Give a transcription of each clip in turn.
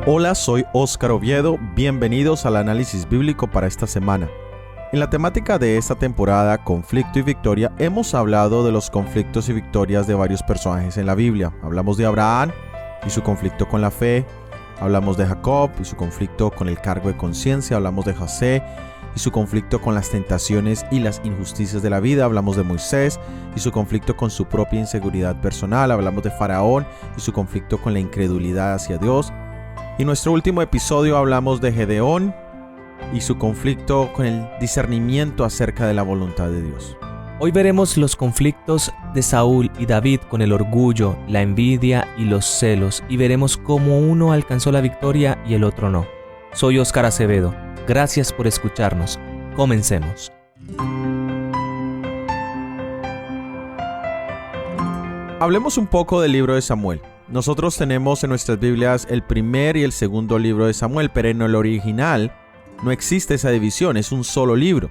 Hola, soy Óscar Oviedo, bienvenidos al análisis bíblico para esta semana. En la temática de esta temporada, conflicto y victoria, hemos hablado de los conflictos y victorias de varios personajes en la Biblia. Hablamos de Abraham y su conflicto con la fe, hablamos de Jacob y su conflicto con el cargo de conciencia, hablamos de José y su conflicto con las tentaciones y las injusticias de la vida, hablamos de Moisés y su conflicto con su propia inseguridad personal, hablamos de Faraón y su conflicto con la incredulidad hacia Dios. Y en nuestro último episodio hablamos de Gedeón y su conflicto con el discernimiento acerca de la voluntad de Dios. Hoy veremos los conflictos de Saúl y David con el orgullo, la envidia y los celos, y veremos cómo uno alcanzó la victoria y el otro no. Soy Óscar Acevedo. Gracias por escucharnos. Comencemos. Hablemos un poco del libro de Samuel. Nosotros tenemos en nuestras Biblias el primer y el segundo libro de Samuel, pero en el original no existe esa división, es un solo libro.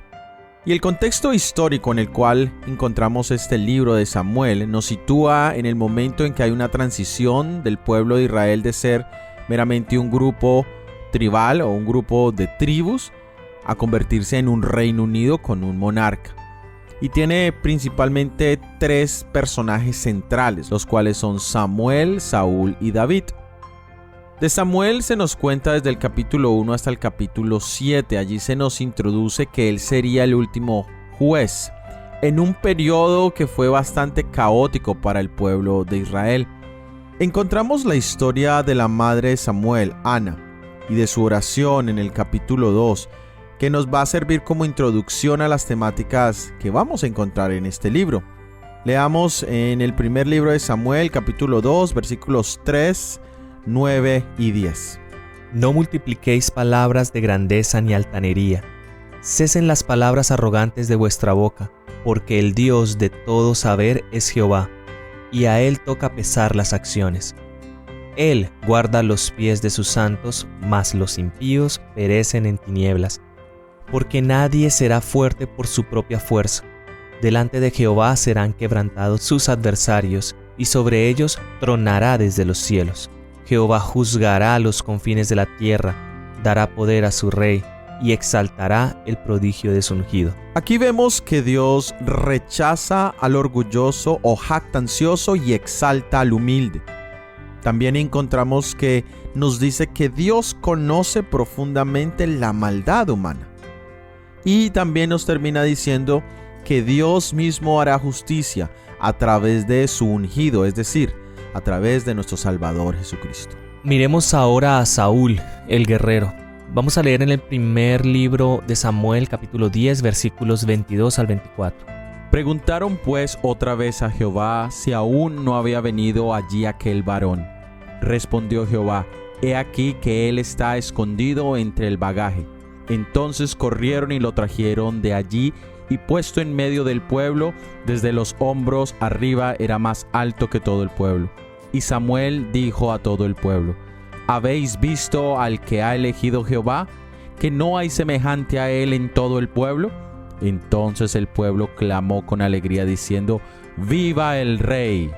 Y el contexto histórico en el cual encontramos este libro de Samuel nos sitúa en el momento en que hay una transición del pueblo de Israel de ser meramente un grupo tribal o un grupo de tribus a convertirse en un reino unido con un monarca. Y tiene principalmente tres personajes centrales, los cuales son Samuel, Saúl y David. De Samuel se nos cuenta desde el capítulo 1 hasta el capítulo 7. Allí se nos introduce que él sería el último juez, en un periodo que fue bastante caótico para el pueblo de Israel. Encontramos la historia de la madre de Samuel, Ana, y de su oración en el capítulo 2, que nos va a servir como introducción a las temáticas que vamos a encontrar en este libro. Leamos en el primer libro de Samuel, capítulo 2, versículos 3, 9 y 10. No multipliquéis palabras de grandeza ni altanería. Cesen las palabras arrogantes de vuestra boca, porque el Dios de todo saber es Jehová, y a Él toca pesar las acciones. Él guarda los pies de sus santos, mas los impíos perecen en tinieblas. Porque nadie será fuerte por su propia fuerza. Delante de Jehová serán quebrantados sus adversarios, y sobre ellos tronará desde los cielos. Jehová juzgará los confines de la tierra, dará poder a su rey, y exaltará el prodigio de su ungido. Aquí vemos que Dios rechaza al orgulloso o jactancioso y exalta al humilde. También encontramos que nos dice que Dios conoce profundamente la maldad humana. Y también nos termina diciendo que Dios mismo hará justicia a través de su ungido, es decir, a través de nuestro Salvador Jesucristo. Miremos ahora a Saúl, el guerrero. Vamos a leer en el primer libro de Samuel, capítulo 10, versículos 22 al 24. Preguntaron pues otra vez a Jehová si aún no había venido allí aquel varón. Respondió Jehová: he aquí que él está escondido entre el bagaje. Entonces corrieron y lo trajeron de allí, y puesto en medio del pueblo, desde los hombros arriba era más alto que todo el pueblo. Y Samuel dijo a todo el pueblo: ¿habéis visto al que ha elegido Jehová? ¿Que no hay semejante a él en todo el pueblo? Entonces el pueblo clamó con alegría diciendo: ¡viva el rey!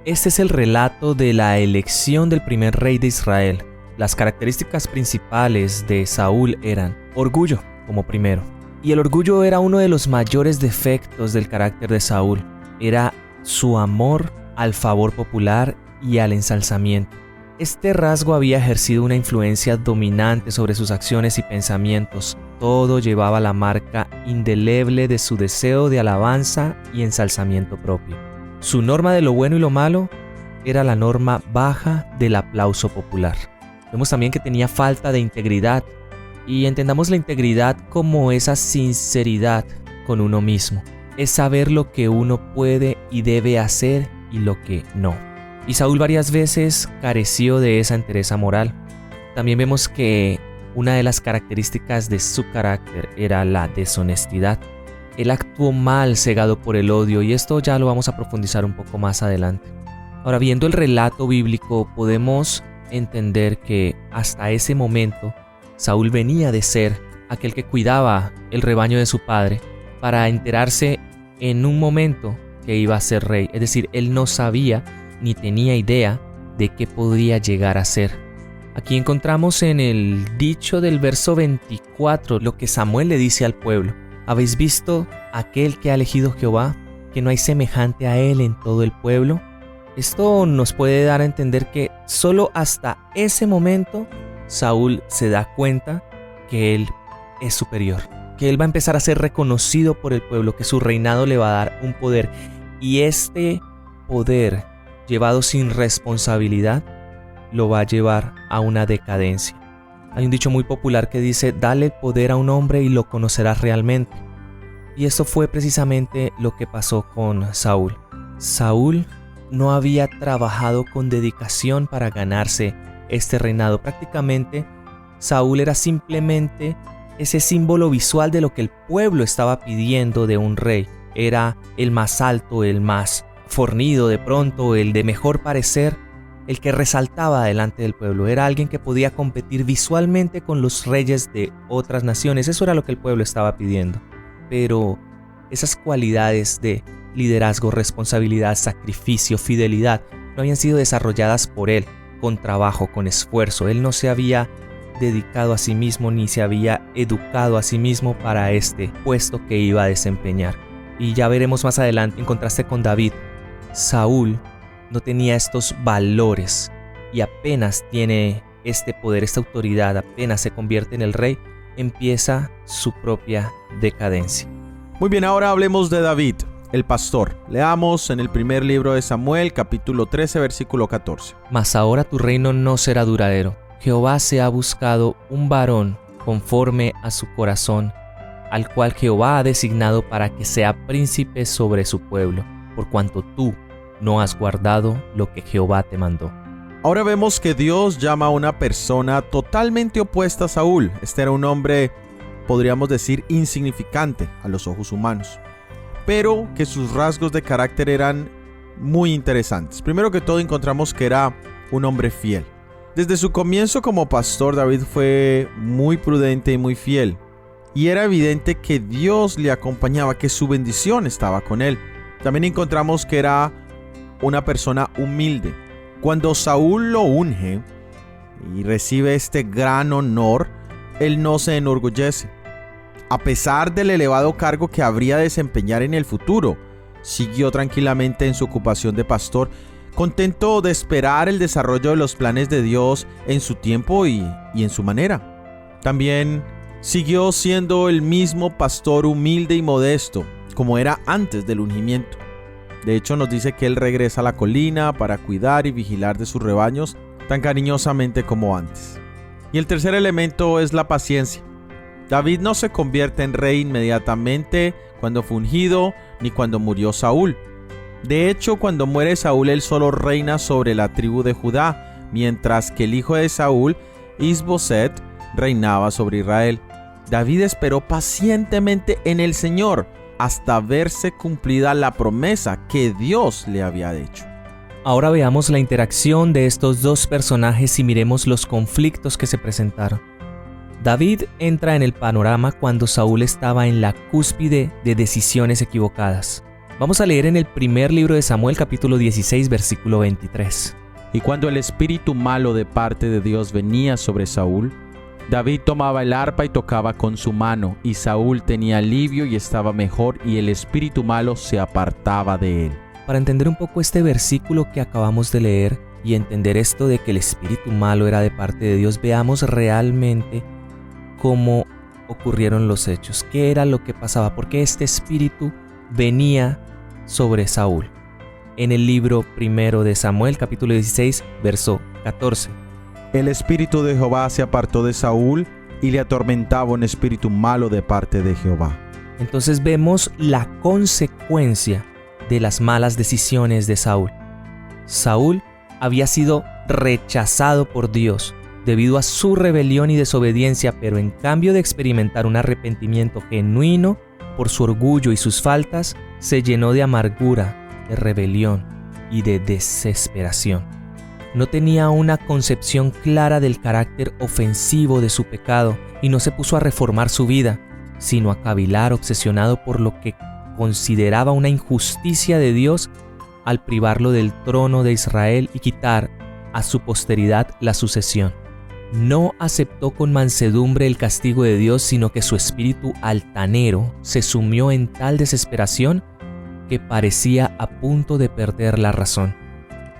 Este es el relato de la elección del primer rey de Israel. Las características principales de Saúl eran orgullo como primero. Y el orgullo era uno de los mayores defectos del carácter de Saúl. Era su amor al favor popular y al ensalzamiento. Este rasgo había ejercido una influencia dominante sobre sus acciones y pensamientos. Todo llevaba la marca indeleble de su deseo de alabanza y ensalzamiento propio. Su norma de lo bueno y lo malo era la norma baja del aplauso popular. Vemos también que tenía falta de integridad, y entendamos la integridad como esa sinceridad con uno mismo. Es saber lo que uno puede y debe hacer y lo que no. Y Saúl varias veces careció de esa entereza moral. También vemos que una de las características de su carácter era la deshonestidad. Él actuó mal, cegado por el odio, y esto ya lo vamos a profundizar un poco más adelante. Ahora, viendo el relato bíblico, podemos entender que hasta ese momento Saúl venía de ser aquel que cuidaba el rebaño de su padre para enterarse en un momento que iba a ser rey. Es decir, él no sabía ni tenía idea de qué podría llegar a ser. Aquí encontramos en el dicho del verso 24 lo que Samuel le dice al pueblo. ¿Habéis visto aquel que ha elegido Jehová, que no hay semejante a él en todo el pueblo? Esto nos puede dar a entender que solo hasta ese momento Saúl se da cuenta que él es superior, que él va a empezar a ser reconocido por el pueblo, que su reinado le va a dar un poder. Y este poder, llevado sin responsabilidad, lo va a llevar a una decadencia. Hay un dicho muy popular que dice: dale poder a un hombre y lo conocerás realmente. Y esto fue precisamente lo que pasó con Saúl. Saúl no había trabajado con dedicación para ganarse este reinado. Prácticamente Saúl era simplemente ese símbolo visual de lo que el pueblo estaba pidiendo de un rey. Era el más alto, el más fornido de pronto, el de mejor parecer, el que resaltaba delante del pueblo. Era alguien que podía competir visualmente con los reyes de otras naciones. Eso era lo que el pueblo estaba pidiendo. Pero esas cualidades de liderazgo, responsabilidad, sacrificio, fidelidad, no habían sido desarrolladas por él con trabajo, con esfuerzo. Él no se había dedicado a sí mismo ni se había educado a sí mismo para este puesto que iba a desempeñar. Y ya veremos más adelante, en contraste con David, Saúl no tenía estos valores y apenas tiene este poder, esta autoridad, apenas se convierte en el rey, empieza su propia decadencia. Muy bien, ahora hablemos de David, el pastor. Leamos en el primer libro de Samuel, capítulo 13, versículo 14. Mas ahora tu reino no será duradero. Jehová se ha buscado un varón conforme a su corazón, al cual Jehová ha designado para que sea príncipe sobre su pueblo, por cuanto tú no has guardado lo que Jehová te mandó. Ahora vemos que Dios llama a una persona totalmente opuesta a Saúl. Este era un hombre, podríamos decir, insignificante a los ojos humanos, pero que sus rasgos de carácter eran muy interesantes. Primero que todo, encontramos que era un hombre fiel. Desde su comienzo como pastor, David fue muy prudente y muy fiel, y era evidente que Dios le acompañaba, que su bendición estaba con él. También encontramos que era una persona humilde. Cuando Saúl lo unge y recibe este gran honor, él no se enorgullece. A pesar del elevado cargo que habría de desempeñar en el futuro, siguió tranquilamente en su ocupación de pastor, contento de esperar el desarrollo de los planes de Dios en su tiempo y en su manera. También siguió siendo el mismo pastor humilde y modesto como era antes del ungimiento. De hecho, nos dice que él regresa a la colina para cuidar y vigilar de sus rebaños tan cariñosamente como antes. Y el tercer elemento es la paciencia. David no se convierte en rey inmediatamente cuando fue ungido ni cuando murió Saúl. De hecho, cuando muere Saúl, él solo reina sobre la tribu de Judá, mientras que el hijo de Saúl, Isboset, reinaba sobre Israel. David esperó pacientemente en el Señor hasta verse cumplida la promesa que Dios le había hecho. Ahora veamos la interacción de estos dos personajes y miremos los conflictos que se presentaron. David entra en el panorama cuando Saúl estaba en la cúspide de decisiones equivocadas. Vamos a leer en el primer libro de Samuel, capítulo 16, versículo 23. Y cuando el espíritu malo de parte de Dios venía sobre Saúl, David tomaba el arpa y tocaba con su mano, y Saúl tenía alivio y estaba mejor, y el espíritu malo se apartaba de él. Para entender un poco este versículo que acabamos de leer y entender esto de que el espíritu malo era de parte de Dios, veamos realmente cómo ocurrieron los hechos, qué era lo que pasaba, por qué este espíritu venía sobre Saúl. En el libro primero de Samuel, capítulo 16, verso 14. El espíritu de Jehová se apartó de Saúl y le atormentaba un espíritu malo de parte de Jehová. Entonces vemos la consecuencia de las malas decisiones de Saúl. Saúl había sido rechazado por Dios debido a su rebelión y desobediencia, pero en cambio de experimentar un arrepentimiento genuino por su orgullo y sus faltas, se llenó de amargura, de rebelión y de desesperación. No tenía una concepción clara del carácter ofensivo de su pecado y no se puso a reformar su vida, sino a cavilar obsesionado por lo que consideraba una injusticia de Dios al privarlo del trono de Israel y quitar a su posteridad la sucesión. no aceptó con mansedumbre el castigo de Dios, sino que su espíritu altanero se sumió en tal desesperación que parecía a punto de perder la razón.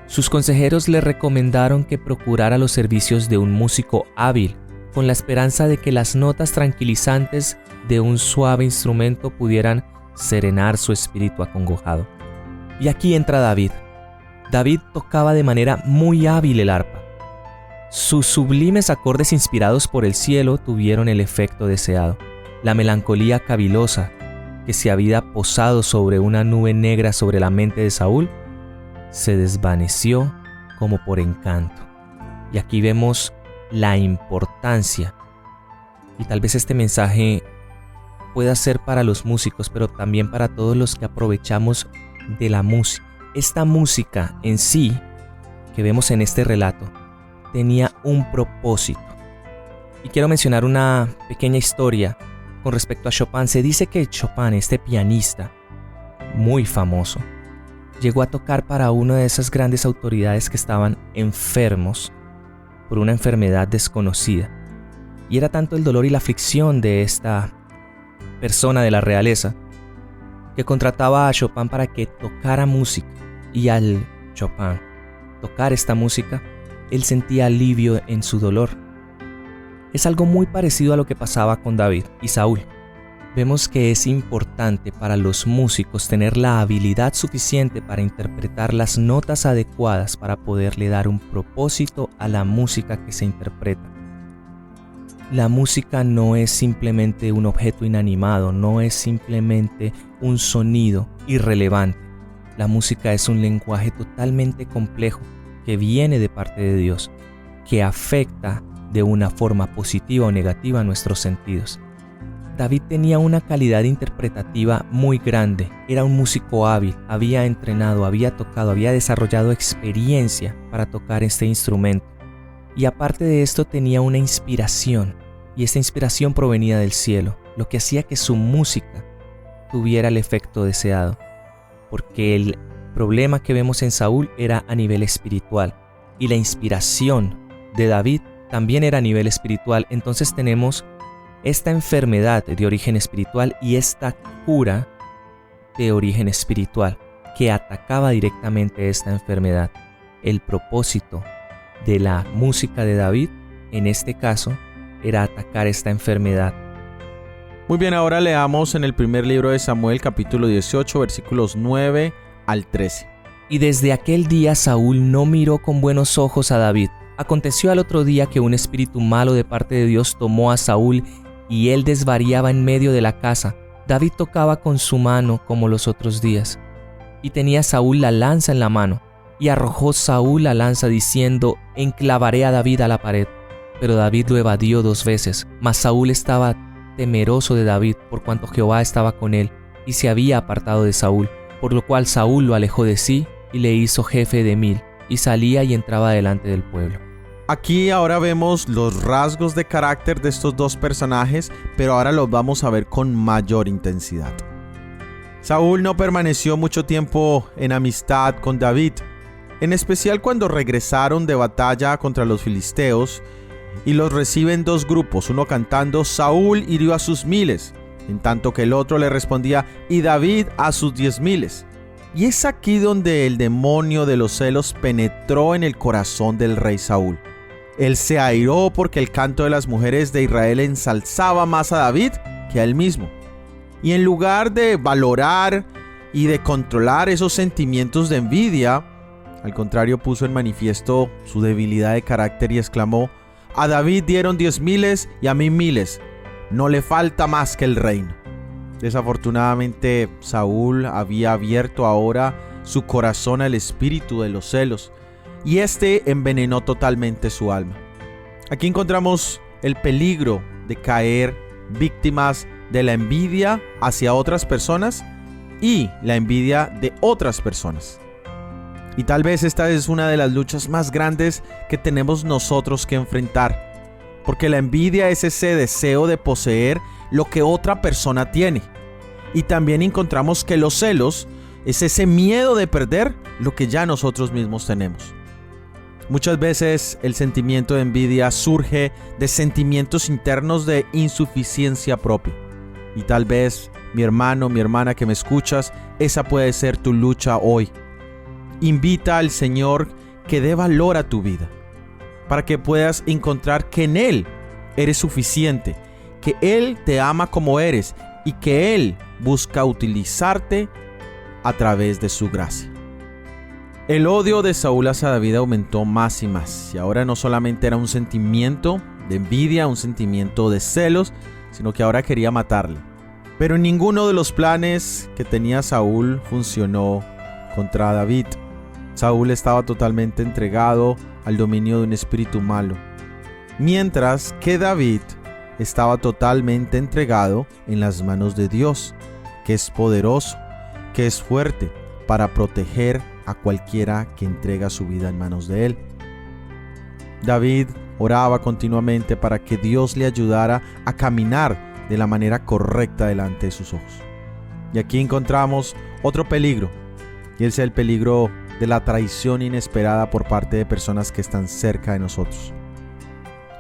Sus consejeros le recomendaron que procurara los servicios de un músico hábil, con la esperanza de que las notas tranquilizantes de un suave instrumento pudieran serenar su espíritu acongojado. Y aquí entra David. David tocaba de manera muy hábil el arpa. Sus sublimes acordes inspirados por el cielo tuvieron el efecto deseado. La melancolía cavilosa que se había posado sobre una nube negra sobre la mente de Saúl se desvaneció como por encanto. Y aquí vemos la importancia, y tal vez este mensaje pueda ser para los músicos, pero también para todos los que aprovechamos de la música. Esta música en sí, que vemos en este relato, tenía un propósito. Y quiero mencionar una pequeña historia con respecto a Chopin. Se dice que Chopin, este pianista muy famoso, llegó a tocar para una de esas grandes autoridades que estaban enfermos por una enfermedad desconocida. Y era tanto el dolor y la aflicción de esta persona de la realeza que contrataba a Chopin para que tocara música. Y al Chopin tocar esta música, él sentía alivio en su dolor. Es algo muy parecido a lo que pasaba con David y Saúl. Vemos que es importante para los músicos tener la habilidad suficiente para interpretar las notas adecuadas para poderle dar un propósito a la música que se interpreta. La música no es simplemente un objeto inanimado, no es simplemente un sonido irrelevante. La música es un lenguaje totalmente complejo que viene de parte de Dios, que afecta de una forma positiva o negativa nuestros sentidos. David tenía una calidad interpretativa muy grande, era un músico hábil, había entrenado, había tocado, había desarrollado experiencia para tocar este instrumento. Y aparte de esto tenía una inspiración, y esta inspiración provenía del cielo, lo que hacía que su música tuviera el efecto deseado, porque el problema que vemos en Saúl era a nivel espiritual, y la inspiración de David también era a nivel espiritual. Entonces tenemos esta enfermedad de origen espiritual y esta cura de origen espiritual que atacaba directamente esta enfermedad. El propósito de la música de David, en este caso, era atacar esta enfermedad. Muy bien, ahora leamos en el primer libro de Samuel, capítulo 18, versículos 9 al 13. Y desde aquel día Saúl no miró con buenos ojos a David. Aconteció al otro día que un espíritu malo de parte de Dios tomó a Saúl y él desvariaba en medio de la casa. David tocaba con su mano como los otros días. Y tenía Saúl la lanza en la mano. Y arrojó Saúl la lanza diciendo: enclavaré a David a la pared. Pero David lo evadió 2 veces. Mas Saúl estaba temeroso de David, por cuanto Jehová estaba con él, y se había apartado de Saúl. Por lo cual Saúl lo alejó de sí, y le hizo jefe de 1000, y salía y entraba delante del pueblo. Aquí ahora vemos los rasgos de carácter de estos dos personajes, pero ahora los vamos a ver con mayor intensidad. Saúl no permaneció mucho tiempo en amistad con David, en especial cuando regresaron de batalla contra los filisteos y los reciben 2 grupos, uno cantando: Saúl hirió a sus 1000, en tanto que el otro le respondía: y David a sus 10,000. Y es aquí donde el demonio de los celos penetró en el corazón del rey Saúl. Él se airó porque el canto de las mujeres de Israel ensalzaba más a David que a él mismo. Y en lugar de valorar y de controlar esos sentimientos de envidia, al contrario, puso en manifiesto su debilidad de carácter y exclamó: a David dieron 10,000 y a mí 1000. No le falta más que el reino. Desafortunadamente, Saúl había abierto ahora su corazón al espíritu de los celos, y este envenenó totalmente su alma. Aquí encontramos el peligro de caer víctimas de la envidia hacia otras personas y la envidia de otras personas. Y tal vez esta es una de las luchas más grandes que tenemos nosotros que enfrentar, porque la envidia es ese deseo de poseer lo que otra persona tiene. Y también encontramos que los celos es ese miedo de perder lo que ya nosotros mismos tenemos. Muchas veces el sentimiento de envidia surge de sentimientos internos de insuficiencia propia. Y tal vez, mi hermano, mi hermana que me escuchas, esa puede ser tu lucha hoy. Invita al Señor que dé valor a tu vida, para que puedas encontrar que en Él eres suficiente, que Él te ama como eres y que Él busca utilizarte a través de su gracia. El odio de Saúl hacia David aumentó más y más, y ahora no solamente era un sentimiento de envidia, un sentimiento de celos, sino que ahora quería matarle. Pero ninguno de los planes que tenía Saúl funcionó contra David. Saúl estaba totalmente entregado al dominio de un espíritu malo, mientras que David estaba totalmente entregado en las manos de Dios, que es poderoso, que es fuerte para proteger a cualquiera que entrega su vida en manos de él. David oraba continuamente para que Dios le ayudara a caminar de la manera correcta delante de sus ojos. Y aquí encontramos otro peligro, y es el peligro de la traición inesperada por parte de personas que están cerca de nosotros.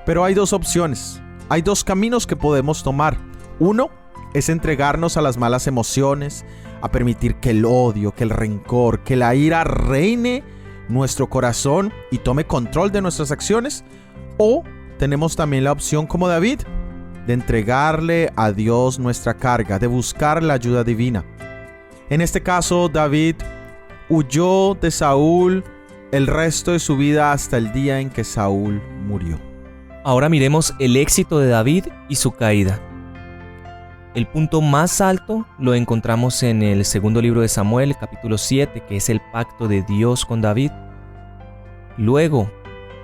Pero hay dos opciones, hay dos caminos que podemos tomar. Uno es entregarnos a las malas emociones, a permitir que el odio, que el rencor, que la ira reine nuestro corazón y tome control de nuestras acciones. O tenemos también la opción como David, de entregarle a Dios nuestra carga, de buscar la ayuda divina. En este caso, David huyó de Saúl el resto de su vida hasta el día en que Saúl murió. Ahora miremos el éxito de David y su caída. El punto más alto lo encontramos en el segundo libro de Samuel, capítulo 7, que es el pacto de Dios con David. Luego,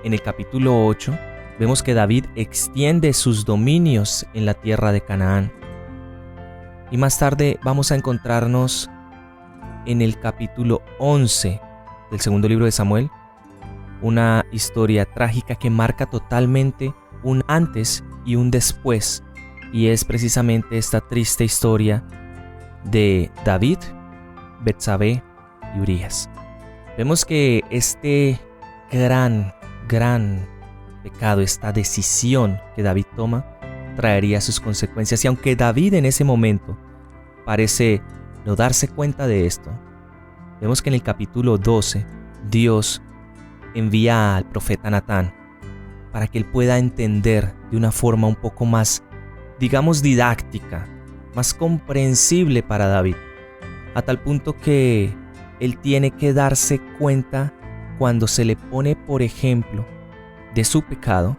en el capítulo 8, vemos que David extiende sus dominios en la tierra de Canaán. Y más tarde vamos a encontrarnos en el capítulo 11 del segundo libro de Samuel, una historia trágica que marca totalmente un antes y un después. Y es precisamente esta triste historia de David, Betsabé y Urías. Vemos que este gran pecado, esta decisión que David toma, traería sus consecuencias. Y aunque David en ese momento parece no darse cuenta de esto, vemos que en el capítulo 12 Dios envía al profeta Natán para que él pueda entender de una forma un poco más, digamos, didáctica, más comprensible para David, a tal punto que él tiene que darse cuenta cuando se le pone, por ejemplo, de su pecado,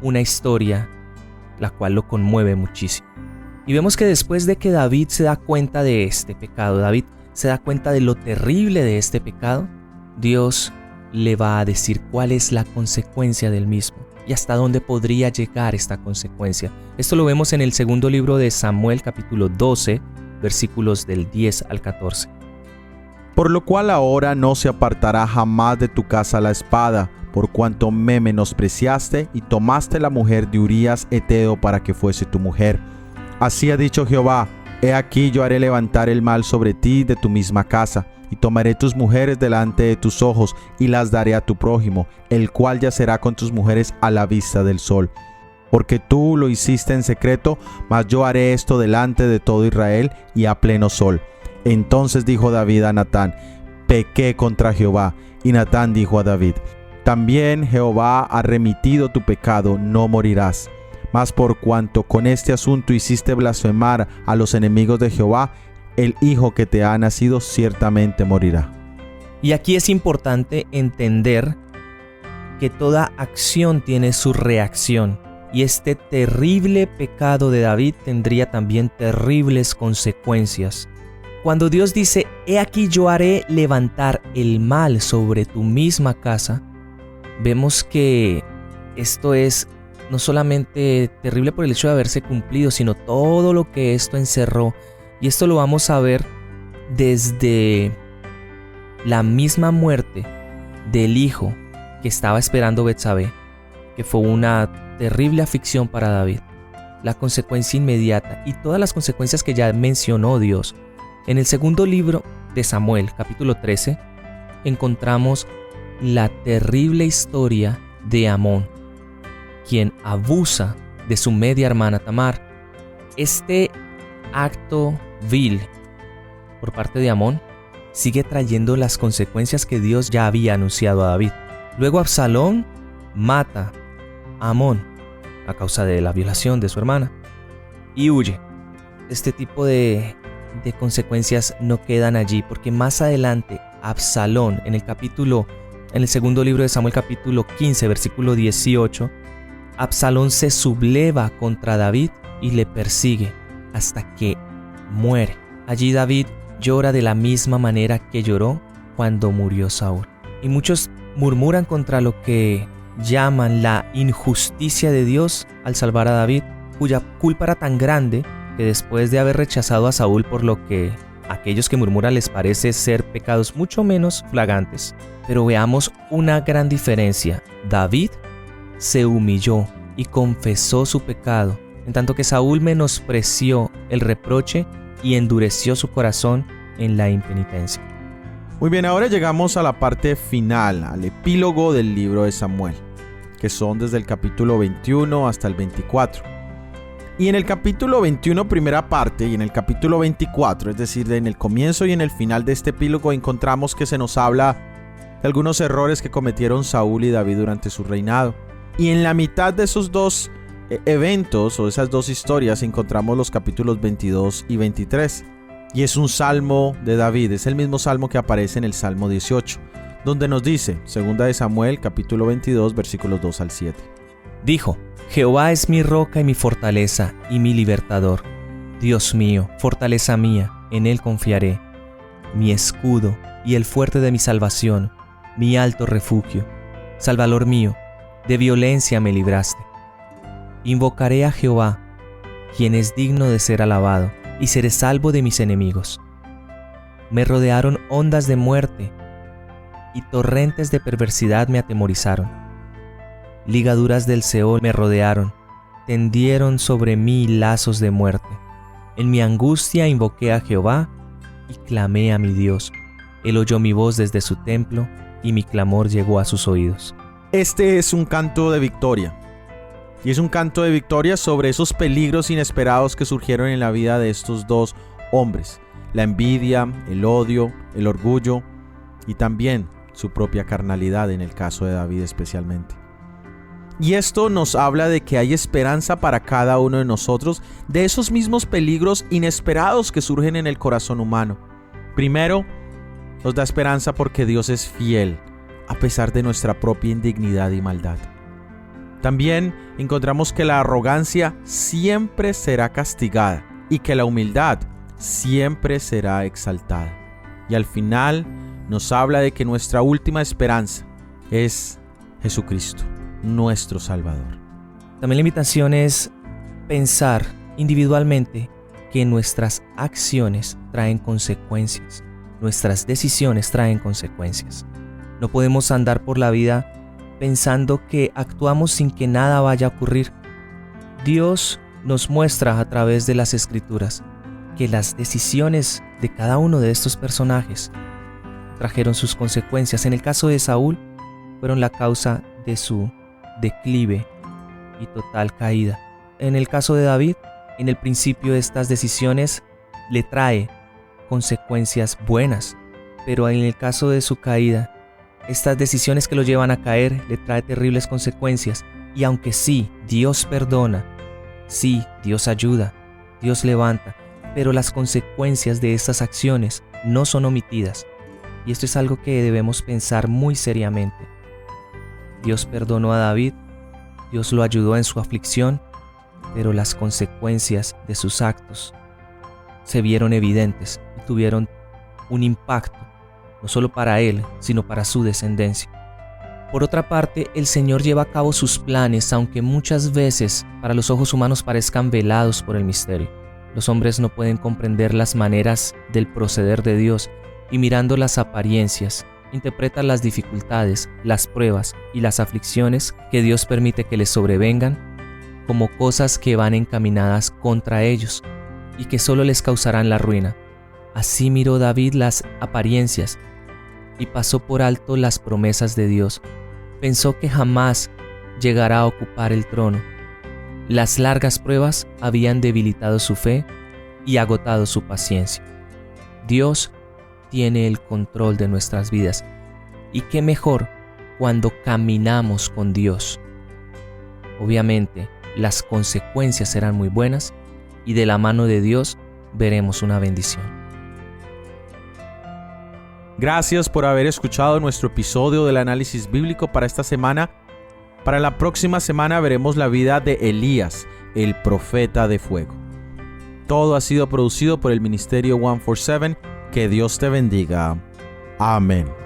una historia la cual lo conmueve muchísimo. Y vemos que después de que David se da cuenta de este pecado, David se da cuenta de lo terrible de este pecado, Dios le va a decir cuál es la consecuencia del mismo y hasta dónde podría llegar esta consecuencia. Esto lo vemos en el segundo libro de Samuel, capítulo 12, versículos del 10 al 14. Por lo cual ahora no se apartará jamás de tu casa la espada, por cuanto me menospreciaste y tomaste la mujer de Urías Heteo para que fuese tu mujer. Así ha dicho Jehová: he aquí yo haré levantar el mal sobre ti de tu misma casa, y tomaré tus mujeres delante de tus ojos, y las daré a tu prójimo, el cual yacerá con tus mujeres a la vista del sol. Porque tú lo hiciste en secreto, mas yo haré esto delante de todo Israel y a pleno sol. Entonces dijo David a Natán: pequé contra Jehová. Y Natán dijo a David: también Jehová ha remitido tu pecado, no morirás. Mas por cuanto con este asunto hiciste blasfemar a los enemigos de Jehová, el hijo que te ha nacido ciertamente morirá. Y aquí es importante entender que toda acción tiene su reacción, y este terrible pecado de David tendría también terribles consecuencias. Cuando Dios dice: he aquí yo haré levantar el mal sobre tu misma casa, vemos que esto es no solamente terrible por el hecho de haberse cumplido, sino todo lo que esto encerró. Y esto lo vamos a ver desde la misma muerte del hijo que estaba esperando Betsabé, que fue una terrible aflicción para David, la consecuencia inmediata y todas las consecuencias que ya mencionó Dios. En el segundo libro de Samuel, capítulo 13, encontramos la terrible historia de Amón, quien abusa de su media hermana Tamar. Este acto vil por parte de Amón sigue trayendo las consecuencias que Dios ya había anunciado a David. Luego Absalón mata a Amón a causa de la violación de su hermana y huye. Este tipo de consecuencias no quedan allí, porque más adelante Absalón, en el segundo libro de Samuel, capítulo 15, versículo 18, Absalón se subleva contra David y le persigue hasta que muere. Allí David llora de la misma manera que lloró cuando murió Saúl. Y muchos murmuran contra lo que llaman la injusticia de Dios al salvar a David, cuya culpa era tan grande que después de haber rechazado a Saúl, por lo que a aquellos que murmuran les parece ser pecados mucho menos flagrantes. Pero veamos una gran diferencia. David se humilló y confesó su pecado, en tanto que Saúl menospreció el reproche y endureció su corazón en la impenitencia. Muy bien, ahora llegamos a la parte final, al epílogo del libro de Samuel, que son desde el capítulo 21 hasta el 24. Y en el capítulo 21, primera parte, y en el capítulo 24, es decir, en el comienzo y en el final de este epílogo, encontramos que se nos habla de algunos errores que cometieron Saúl y David durante su reinado. Y en la mitad de esos dos eventos, o esas dos historias, encontramos los capítulos 22 y 23. Y es un salmo de David, es el mismo salmo que aparece en el Salmo 18, donde nos dice, segunda de Samuel, capítulo 22, versículos 2 al 7. Dijo: Jehová es mi roca y mi fortaleza y mi libertador. Dios mío, fortaleza mía, en él confiaré. Mi escudo y el fuerte de mi salvación, mi alto refugio. Salvador mío, de violencia me libraste. Invocaré a Jehová, quien es digno de ser alabado, y seré salvo de mis enemigos. Me rodearon ondas de muerte, y torrentes de perversidad me atemorizaron. Ligaduras del Seol me rodearon, tendieron sobre mí lazos de muerte. En mi angustia invoqué a Jehová y clamé a mi Dios. Él oyó mi voz desde su templo y mi clamor llegó a sus oídos. Este es un canto de victoria. Y es un canto de victoria sobre esos peligros inesperados que surgieron en la vida de estos dos hombres. La envidia, el odio, el orgullo y también su propia carnalidad, en el caso de David especialmente. Y esto nos habla de que hay esperanza para cada uno de nosotros de esos mismos peligros inesperados que surgen en el corazón humano. Primero, nos da esperanza porque Dios es fiel, a pesar de nuestra propia indignidad y maldad. También encontramos que la arrogancia siempre será castigada y que la humildad siempre será exaltada. Y al final nos habla de que nuestra última esperanza es Jesucristo, nuestro Salvador. También la invitación es pensar individualmente que nuestras acciones traen consecuencias, nuestras decisiones traen consecuencias. No podemos andar por la vida pensando que actuamos sin que nada vaya a ocurrir. Dios nos muestra a través de las Escrituras que las decisiones de cada uno de estos personajes trajeron sus consecuencias. En el caso de Saúl, fueron la causa de su declive y total caída. En el caso de David, en el principio estas decisiones le trae consecuencias buenas, pero en el caso de su caída, estas decisiones que lo llevan a caer le trae terribles consecuencias. Y aunque sí, Dios perdona, sí, Dios ayuda, Dios levanta, pero las consecuencias de estas acciones no son omitidas. Y esto es algo que debemos pensar muy seriamente. Dios perdonó a David, Dios lo ayudó en su aflicción, pero las consecuencias de sus actos se vieron evidentes y tuvieron un impacto, no solo para él, sino para su descendencia. Por otra parte, el Señor lleva a cabo sus planes, aunque muchas veces para los ojos humanos parezcan velados por el misterio. Los hombres no pueden comprender las maneras del proceder de Dios y mirando las apariencias, interpretan las dificultades, las pruebas y las aflicciones que Dios permite que les sobrevengan como cosas que van encaminadas contra ellos y que solo les causarán la ruina. Así miró David las apariencias y pasó por alto las promesas de Dios. Pensó que jamás llegará a ocupar el trono. Las largas pruebas habían debilitado su fe y agotado su paciencia. Dios tiene el control de nuestras vidas. Y qué mejor cuando caminamos con Dios. Obviamente, las consecuencias serán muy buenas y de la mano de Dios veremos una bendición. Gracias por haber escuchado nuestro episodio del análisis bíblico para esta semana. Para la próxima semana veremos la vida de Elías, el profeta de fuego. Todo ha sido producido por el Ministerio 147. Que Dios te bendiga. Amén.